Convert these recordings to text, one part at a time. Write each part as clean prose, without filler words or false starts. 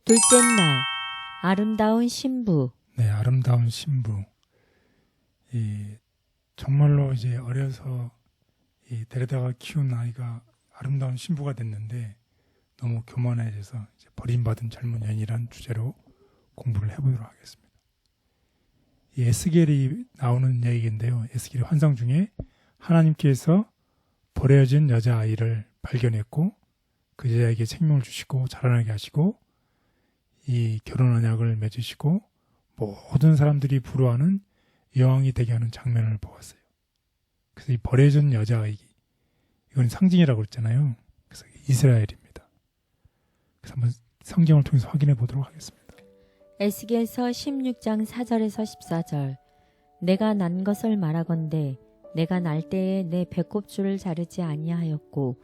둘째 날, 아름다운 신부. 네, 아름다운 신부. 정말로 이제 어려서 데려다가 키운 아이가 아름다운 신부가 됐는데 너무 교만해져서 이제 버림받은 젊은 여인이란 주제로 공부를 해보도록 하겠습니다. 이 에스겔이 나오는 얘기인데요. 에스겔의 환상 중에 하나님께서 버려진 여자아이를 발견했고 그 여자에게 생명을 주시고 자라나게 하시고 이 결혼 언약을 맺으시고 모든 사람들이 부러워하는 여왕이 되게 하는 장면을 보았어요. 그래서 이 버려진 여자아이, 이건 상징이라고 했잖아요. 그래서 이스라엘입니다. 그래서 한번 성경을 통해서 확인해 보도록 하겠습니다. 에스겔서 16장 4절에서 14절. 내가 난 것을 말하건대 내가 날 때에 내 배꼽줄을 자르지 아니하였고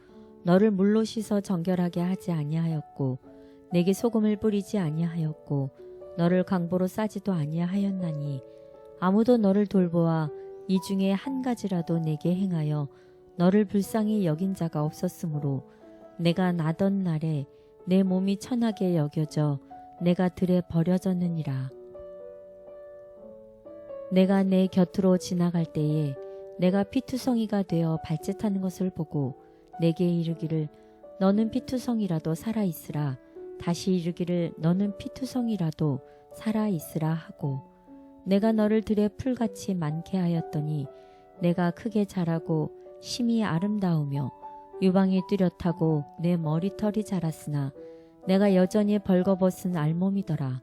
너를 물로 씻어 정결하게 하지 아니하였고 내게 소금을 뿌리지 아니하였고 너를 강보로 싸지도 아니하였나니 아무도 너를 돌보아 이 중에 한 가지라도 내게 행하여 너를 불쌍히 여긴 자가 없었으므로 내가 나던 날에 내 몸이 천하게 여겨져 내가 들에 버려졌느니라. 내가 내 곁으로 지나갈 때에 내가 피투성이가 되어 발짓하는 것을 보고 내게 이르기를 너는 피투성이라도 살아있으라. 다시 이르기를 너는 피투성이라도 살아있으라 하고 내가 너를 들에 풀같이 많게 하였더니 내가 크게 자라고 심히 아름다우며 유방이 뚜렷하고 내 머리털이 자랐으나 내가 여전히 벌거벗은 알몸이더라.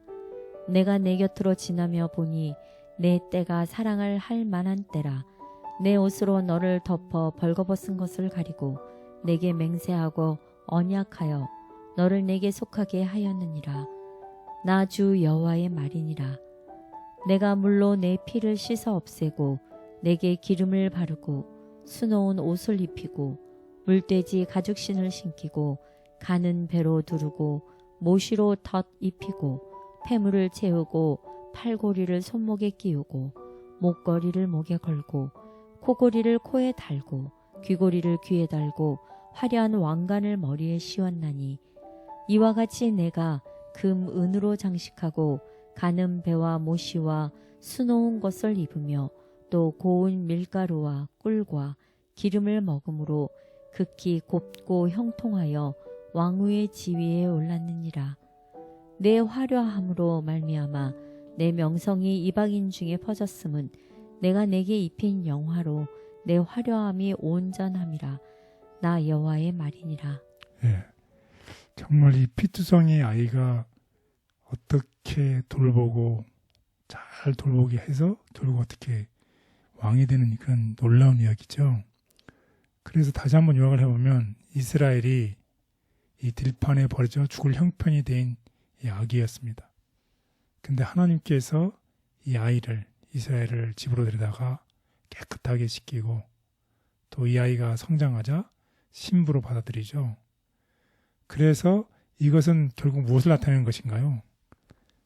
내가 내 곁으로 지나며 보니 내 때가 사랑을 할 만한 때라. 내 옷으로 너를 덮어 벌거벗은 것을 가리고 내게 맹세하고 언약하여 너를 내게 속하게 하였느니라. 나 주 여호와의 말이니라. 내가 물로 내 피를 씻어 없애고 내게 기름을 바르고 수놓은 옷을 입히고 물돼지 가죽신을 신기고 가는 배로 두르고 모시로 덧 입히고 폐물을 채우고 팔고리를 손목에 끼우고 목걸이를 목에 걸고 코고리를 코에 달고 귀고리를 귀에 달고 화려한 왕관을 머리에 씌웠나니 이와 같이 내가 금 은으로 장식하고 가는 배와 모시와 수놓은 것을 입으며 또 고운 밀가루와 꿀과 기름을 먹음으로 극히 곱고 형통하여 왕후의 지위에 올랐느니라. 내 화려함으로 말미암아 내 명성이 이방인 중에 퍼졌음은 내가 내게 입힌 영화로 내 화려함이 온전함이라. 나 여호와의 말이니라. 예, 정말 이 피투성이 아이가 어떻게 돌보고 잘 돌보게 해서 결국 어떻게 왕이 되는 그런 놀라운 이야기죠. 그래서 다시 한번 요약을 해보면 이스라엘이 이 들판에 버려져 죽을 형편이 된 이 아기였습니다. 근데 하나님께서 이 아이를 이스라엘을 집으로 데려다가 깨끗하게 씻기고 또 이 아이가 성장하자 신부로 받아들이죠. 그래서 이것은 결국 무엇을 나타내는 것인가요?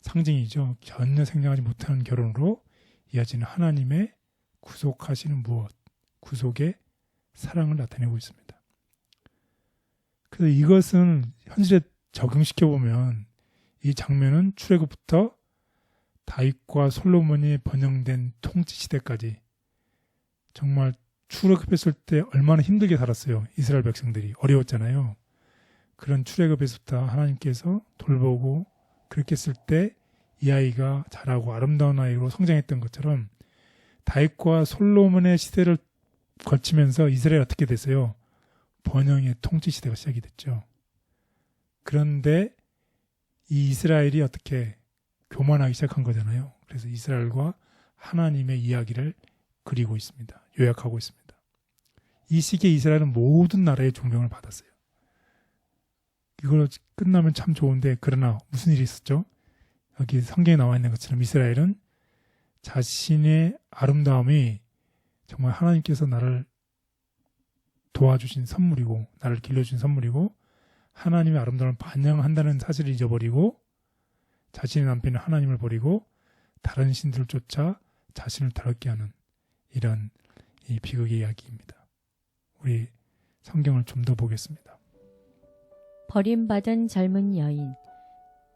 상징이죠. 전혀 생각하지 못하는 결혼으로 이어지는 하나님의 구속하시는 무엇, 구속의 사랑을 나타내고 있습니다. 그래서 이것은 현실에 적용시켜보면 이 장면은 출애굽부터 다윗과 솔로몬이 번영된 통치시대까지 정말 출애굽했을 때 얼마나 힘들게 살았어요. 이스라엘 백성들이 어려웠잖아요. 그런 출애굽에서부터 하나님께서 돌보고 그렇게 했을 때 이 아이가 자라고 아름다운 아이로 성장했던 것처럼 다윗과 솔로몬의 시대를 거치면서 이스라엘이 어떻게 됐어요? 번영의 통치 시대가 시작이 됐죠. 그런데 이 이스라엘이 어떻게 교만하기 시작한 거잖아요. 그래서 이스라엘과 하나님의 이야기를 그리고 있습니다. 요약하고 있습니다. 이 시기에 이스라엘은 모든 나라의 존경을 받았어요. 이걸로 끝나면 참 좋은데 그러나 무슨 일이 있었죠? 여기 성경에 나와 있는 것처럼 이스라엘은 자신의 아름다움이 정말 하나님께서 나를 도와주신 선물이고 나를 길러주신 선물이고 하나님의 아름다움을 반영한다는 사실을 잊어버리고 자신의 남편은 하나님을 버리고 다른 신들을 쫓아 자신을 더럽게 하는 이런 이 비극의 이야기입니다. 우리 성경을 좀 더 보겠습니다. 버림받은 젊은 여인.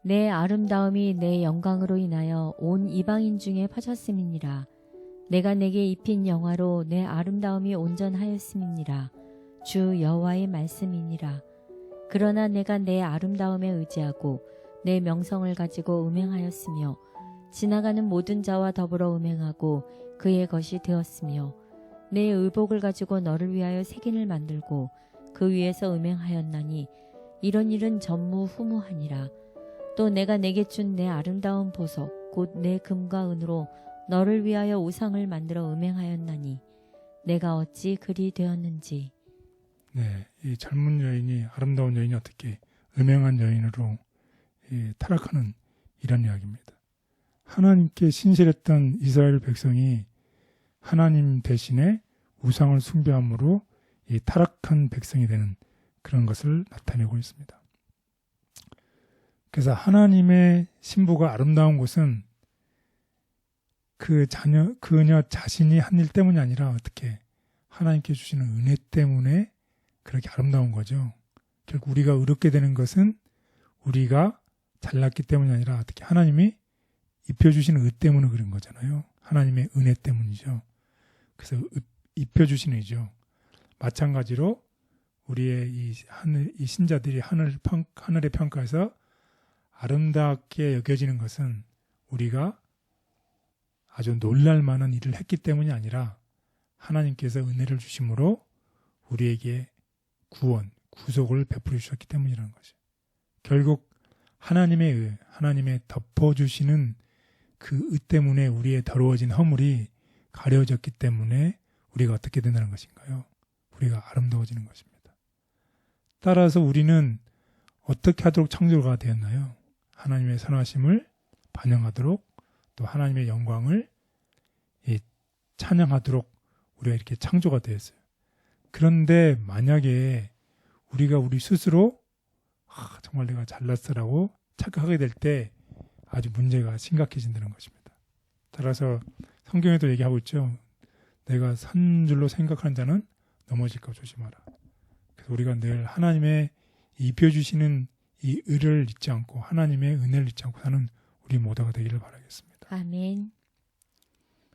내 아름다움이 내 영광으로 인하여 온 이방인 중에 퍼졌음이니라. 내가 내게 입힌 영화로 내 아름다움이 온전하였음이니라. 주 여호와의 말씀이니라. 그러나 내가 내 아름다움에 의지하고 내 명성을 가지고 음행하였으며 지나가는 모든 자와 더불어 음행하고 그의 것이 되었으며 내 의복을 가지고 너를 위하여 색인을 만들고 그 위에서 음행하였나니 이런 일은 전무후무하니라. 또 내가 내게 준 내 아름다운 보석 곧 내 금과 은으로 너를 위하여 우상을 만들어 음행하였나니 내가 어찌 그리 되었는지. 네, 이 젊은 여인이 아름다운 여인이 어떻게 음행한 여인으로 타락하는 이런 이야기입니다. 하나님께 신실했던 이스라엘 백성이 하나님 대신에 우상을 숭배함으로 이 타락한 백성이 되는 그런 것을 나타내고 있습니다. 그래서 하나님의 신부가 아름다운 것은 그녀 자신이 한 일 때문이 아니라 어떻게 하나님께 주시는 은혜 때문에 그렇게 아름다운 거죠. 결국 우리가 의롭게 되는 것은 우리가 잘났기 때문이 아니라 어떻게 하나님이 입혀주시는 의 때문에 그런 거잖아요. 하나님의 은혜 때문이죠. 그래서 입혀주시는 의죠. 마찬가지로 우리의 이 신자들이 하늘의 평가에서 아름답게 여겨지는 것은 우리가 아주 놀랄 만한 일을 했기 때문이 아니라 하나님께서 은혜를 주심으로 우리에게 구원, 구속을 베풀어 주셨기 때문이라는 거죠. 결국 하나님의 덮어주시는 그 의 때문에 우리의 더러워진 허물이 가려졌기 때문에 우리가 어떻게 된다는 것인가요? 우리가 아름다워지는 것입니다. 따라서 우리는 어떻게 하도록 창조가 되었나요? 하나님의 선하심을 반영하도록 또 하나님의 영광을 찬양하도록 우리가 이렇게 창조가 되었어요. 그런데 만약에 우리가 우리 스스로 정말 내가 잘났어라고 착각하게 될 때 아주 문제가 심각해진다는 것입니다. 따라서 성경에도 얘기하고 있죠. 내가 산 줄로 생각하는 자는 넘어질까 조심하라. 그래서 우리가 늘 하나님의 입혀주시는 이 의를 잊지 않고 하나님의 은혜를 잊지 않고 사는 우리 모두가 되기를 바라겠습니다. 아멘.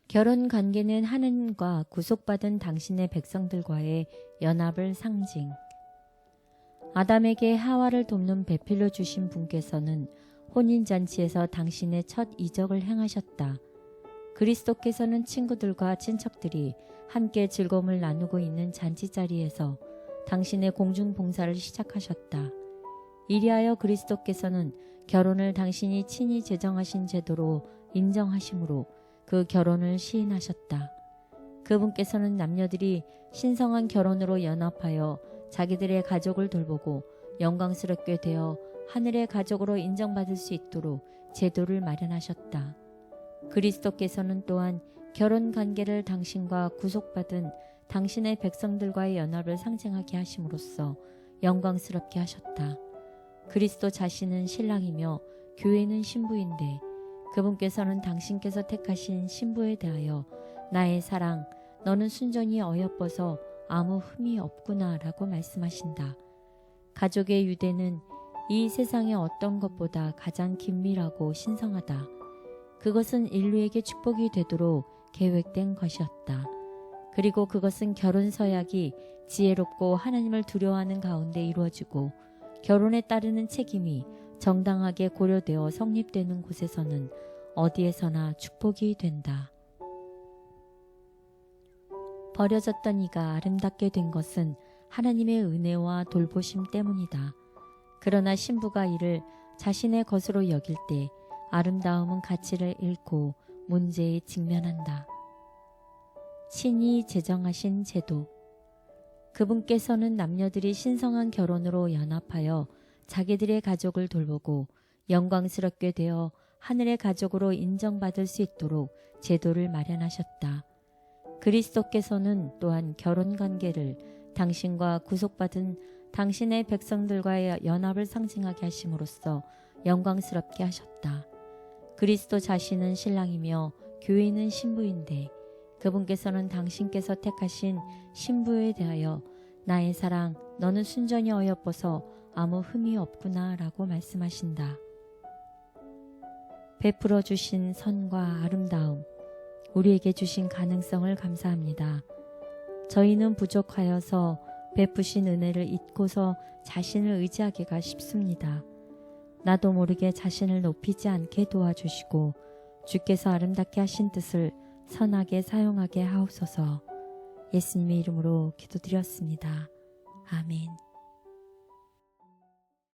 결혼 관계는 하나님과 구속받은 당신의 백성들과의 연합을 상징. 아담에게 하와를 돕는 배필로 주신 분께서는 혼인잔치에서 당신의 첫 이적을 행하셨다. 그리스도께서는 친구들과 친척들이 함께 즐거움을 나누고 있는 잔치자리에서 당신의 공중봉사를 시작하셨다. 이리하여 그리스도께서는 결혼을 당신이 친히 제정하신 제도로 인정하심으로 그 결혼을 시인하셨다. 그분께서는 남녀들이 신성한 결혼으로 연합하여 자기들의 가족을 돌보고 영광스럽게 되어 하늘의 가족으로 인정받을 수 있도록 제도를 마련하셨다. 그리스도께서는 또한 결혼 관계를 당신과 구속받은 당신의 백성들과의 연합을 상징하게 하심으로써 영광스럽게 하셨다. 그리스도 자신은 신랑이며 교회는 신부인데 그분께서는 당신께서 택하신 신부에 대하여 나의 사랑, 너는 순전히 어여뻐서 아무 흠이 없구나 라고 말씀하신다. 가족의 유대는 이 세상의 어떤 것보다 가장 긴밀하고 신성하다. 그것은 인류에게 축복이 되도록 계획된 것이었다. 그리고 그것은 결혼 서약이 지혜롭고 하나님을 두려워하는 가운데 이루어지고 결혼에 따르는 책임이 정당하게 고려되어 성립되는 곳에서는 어디에서나 축복이 된다. 버려졌던 이가 아름답게 된 것은 하나님의 은혜와 돌보심 때문이다. 그러나 신부가 이를 자신의 것으로 여길 때 아름다움은 가치를 잃고 문제에 직면한다. 친히 제정하신 제도. 그분께서는 남녀들이 신성한 결혼으로 연합하여 자기들의 가족을 돌보고 영광스럽게 되어 하늘의 가족으로 인정받을 수 있도록 제도를 마련하셨다. 그리스도께서는 또한 결혼관계를 당신과 구속받은 당신의 백성들과의 연합을 상징하게 하심으로써 영광스럽게 하셨다. 그리스도 자신은 신랑이며 교회는 신부인데 그분께서는 당신께서 택하신 신부에 대하여 나의 사랑, 너는 순전히 어여뻐서 아무 흠이 없구나 라고 말씀하신다. 베풀어 주신 선과 아름다움, 우리에게 주신 가능성을 감사합니다. 저희는 부족하여서 베푸신 은혜를 잊고서 자신을 의지하기가 쉽습니다. 나도 모르게 자신을 높이지 않게 도와주시고 주께서 아름답게 하신 뜻을 선하게 사용하게 하옵소서. 예수님의 이름으로 기도드렸습니다. 아멘.